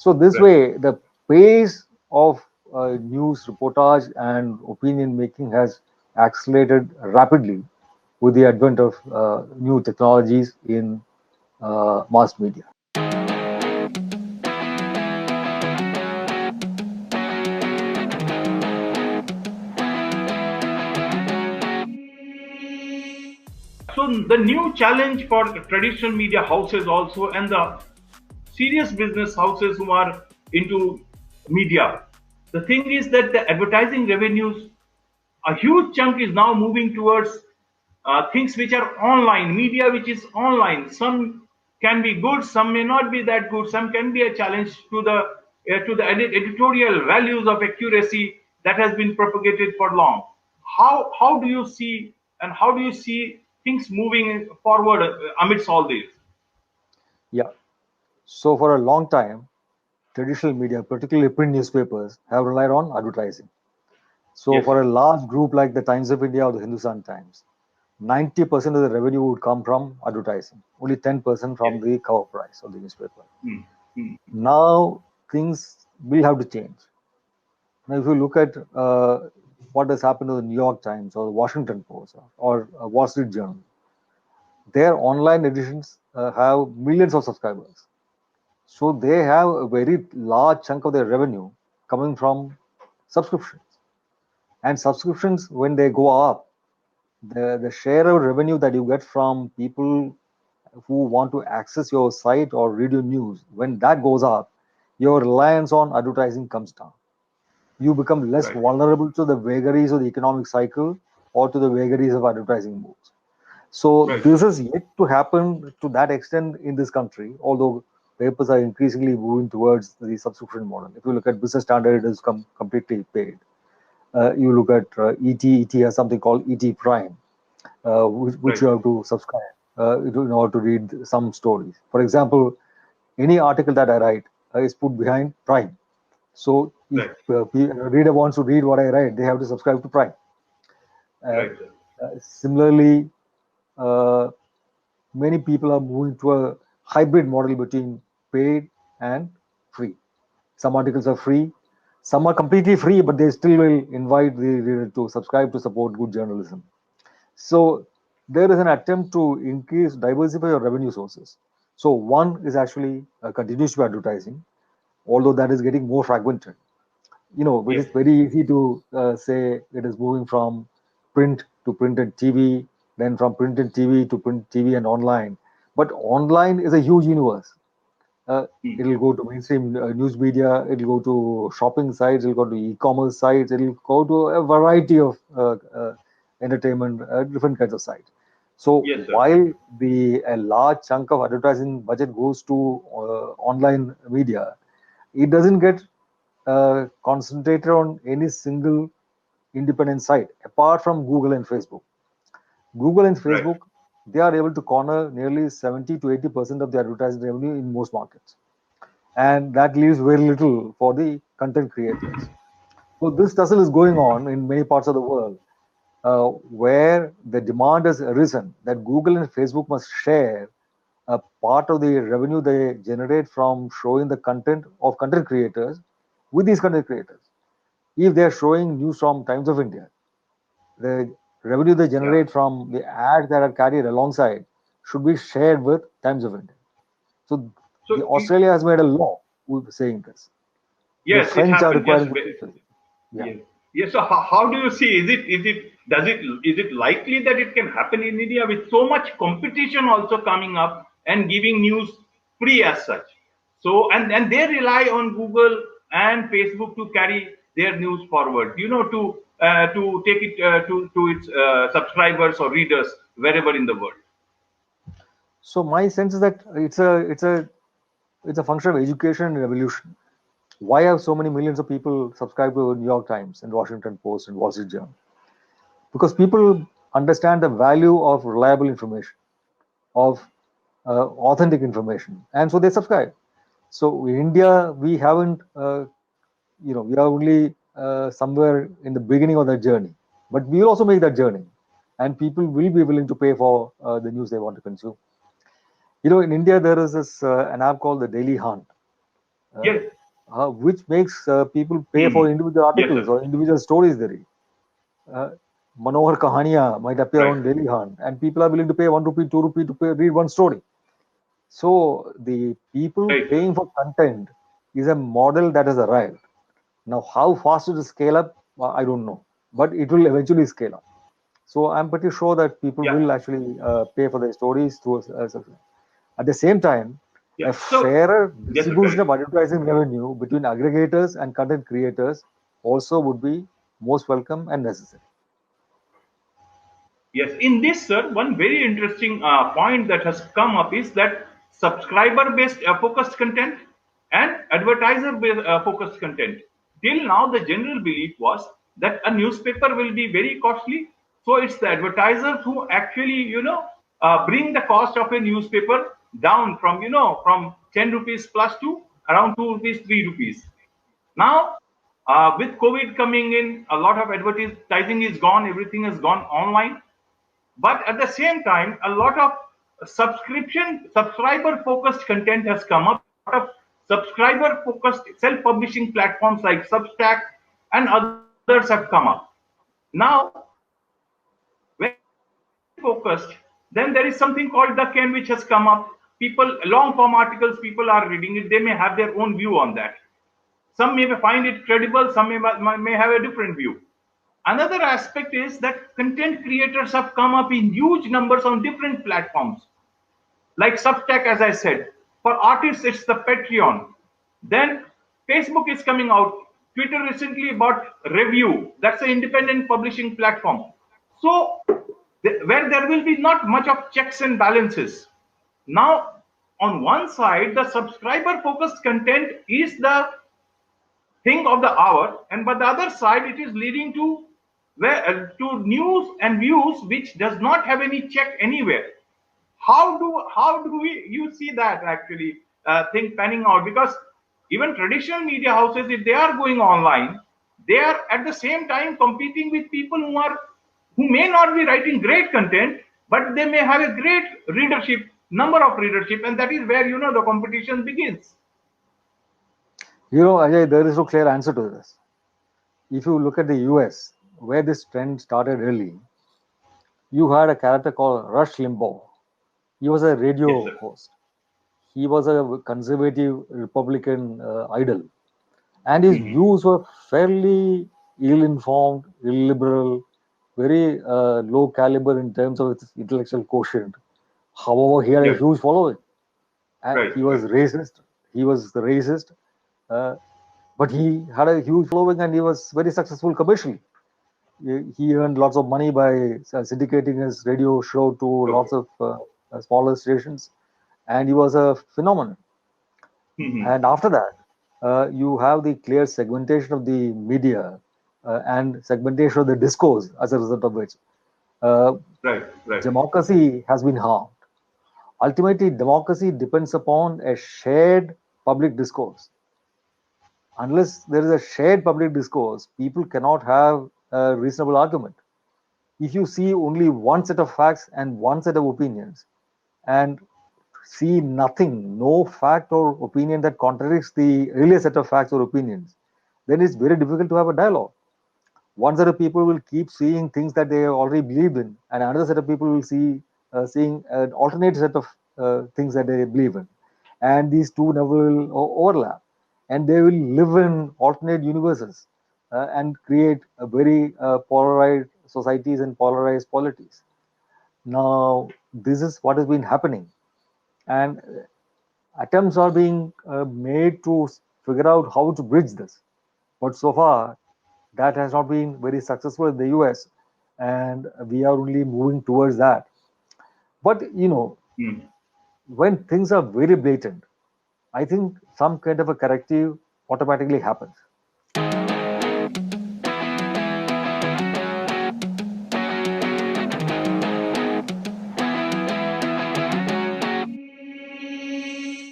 So this Right. way, the pace of news reportage and opinion making has accelerated rapidly with the advent of new technologies in mass media. So the new challenge for traditional media houses also, and the serious business houses who are into media. The thing is that the advertising revenues, a huge chunk is now moving towards things which are online, media which is online. Some can be good, some may not be that good, some can be a challenge to the editorial values of accuracy that has been propagated for long. How do you see, and how do you see things moving forward amidst all this? Yeah. So for a long time, traditional media, particularly print newspapers, have relied on advertising. So Yes, for sir. a large group like the Times of India or the Hindustan Times, 90% of the revenue would come from advertising, only 10% Yes. from the cover price of the newspaper. Hmm. Hmm. Now things will have to change. Now, if you look at what has happened to the New York Times or the Washington Post or Wall Street Journal, their online editions have millions of subscribers. So they have a very large chunk of their revenue coming from subscriptions. And subscriptions, when they go up, the share of revenue that you get from people who want to access your site or read your news, when that goes up, your reliance on advertising comes down. You become less Right. vulnerable to the vagaries of the economic cycle or to the vagaries of advertising moves. So Right. this is yet to happen to that extent in this country, although papers are increasingly moving towards the subscription model. If you look at Business Standard, it is completely paid. You look at ET has something called ET Prime, which Right. you have to subscribe in order to read some stories. For example, any article that I write is put behind Prime. So if Right. a reader wants to read what I write, they have to subscribe to Prime. Uh, Right, sir. Similarly, uh, many people are moving to a hybrid model between paid and free. Some articles are free, some are completely free, but they still will invite the reader to subscribe to support good journalism. So there is an attempt to increase, diversify your revenue sources. So one is actually continues to be advertising, although that is getting more fragmented. It Yes. is very easy to say it is moving from print to print and TV, then from print and TV to print TV and online. But online is a huge universe. uh, Hmm. it'll go to mainstream news media, it'll go to shopping sites, it'll go to e-commerce sites, it'll go to a variety of entertainment, different kinds of sites. So Yes, sir. while the a large chunk of advertising budget goes to online media, it doesn't get concentrated on any single independent site apart from Google and Facebook. Google and Right. Facebook, they are able to corner nearly 70 to 80% of the advertising revenue in most markets, and that leaves very little for the content creators. So this tussle is going on in many parts of the world, where the demand has arisen that Google and Facebook must share a part of the revenue they generate from showing the content of content creators with these content creators. If they are showing news from Times of India, the revenue they Yeah. generate from the ads that are carried alongside should be shared with Times of India. So the So, Australia has made a law saying this. The yes, it French are happened just requiring the same thing. Yeah. yes. Yes. So, how do you see? Is it likely that it can happen in India with so much competition also coming up and giving news free as such? So, and they rely on Google and Facebook to carry their news forward. To take it to its subscribers or readers wherever in the world. So my sense is that it's a function of education and revolution. Why have so many millions of people subscribed to New York Times and Washington Post and Wall Street Journal? Because people understand the value of reliable information, of authentic information, and so they subscribe. So in India, we haven't, we are only somewhere in the beginning of that journey, but we will also make that journey, and people will be willing to pay for the news they want to consume. In India, there is this an app called the Daily Hunt. uh, Yes. which makes people pay Hmm. for individual Yes, articles sir. or individual stories they read. Uh, Manohar Kahaniya might appear Right. on Daily Hunt, and people are willing to pay 1 rupee, 2 rupee to read one story. So the people Right, sir. paying for content is a model that has arrived. Now, how fast it will scale up, I don't know, but it will eventually scale up. So I'm pretty sure that people Yeah. will actually pay for their stories through at the same time, Yeah. a So, fairer yes, sir. distribution Correct. of advertising revenue between aggregators and content creators also would be most welcome and necessary. Yes, in this, sir, one very interesting point that has come up is that subscriber-based focused content and advertiser-based focused content. Till now, the general belief was that a newspaper will be very costly, so it's the advertisers who actually, bring the cost of a newspaper down from, from 10 rupees plus to around 2 rupees, 3 rupees. Now, with COVID coming in, a lot of advertising is gone, everything has gone online, but at the same time a lot of subscriber focused content has come up. A lot of subscriber focused self publishing platforms like Substack and others have come up. Now, when it is content focused, then there is something called the Ken which has come up. People, long form articles, people are reading it, they may have their own view on that. Some may find it credible, some may have a different view. Another aspect is that content creators have come up in huge numbers on different platforms, like Substack, as I said. For artists, it's the Patreon. Then Facebook is coming out. Twitter recently bought Review. That's an independent publishing platform. So, where there will be not much of checks and balances. Now, on one side, the subscriber focused content is the thing of the hour, and by the other side it is leading to to news and views which does not have any check anywhere. How do we you see that actually thing panning out? Because even traditional media houses, if they are going online, they are at the same time competing with people who may not be writing great content, but they may have a great readership, number of readership, and that is where the competition begins. Ajay, there is no clear answer to this. If you look at the US, where this trend started early, you had a character called Rush Limbaugh. He was a Yes, radio sir. host. He was a conservative Republican idol, and his Mhm. views were fairly ill-informed, illiberal, very low caliber in terms of its intellectual quotient. However, he had a Yes. huge following. And Right, he was right. racist. He was the racist, uh, but he had a huge following and he was very successful commercially. He earned lots of money by syndicating his radio show to Okay. lots of smaller stations, and he was a phenomenon. Mhm. And after that, you have the clear segmentation of the media and segmentation of the discourse, as a result of which uh, Right, right. democracy has been harmed. Ultimately, democracy depends upon a shared public discourse. Unless there is a shared public discourse, people cannot have a reasonable argument. If you see only one set of facts and one set of opinions, and see nothing, no fact or opinion that contradicts the earlier set of facts or opinions, then it's very difficult to have a dialogue. One set of people will keep seeing things that they already believe in, and another set of people will see seeing an alternate set of things that they believe in, and these two never will overlap, and they will live in alternate universes and create a very polarized societies and polarized polities. Now, this is what has been happening, and attempts are being made to figure out how to bridge this. But so far, that has not been very successful in the US, and we are only moving towards that. But Mm. when things are very blatant, I think some kind of a corrective automatically happens.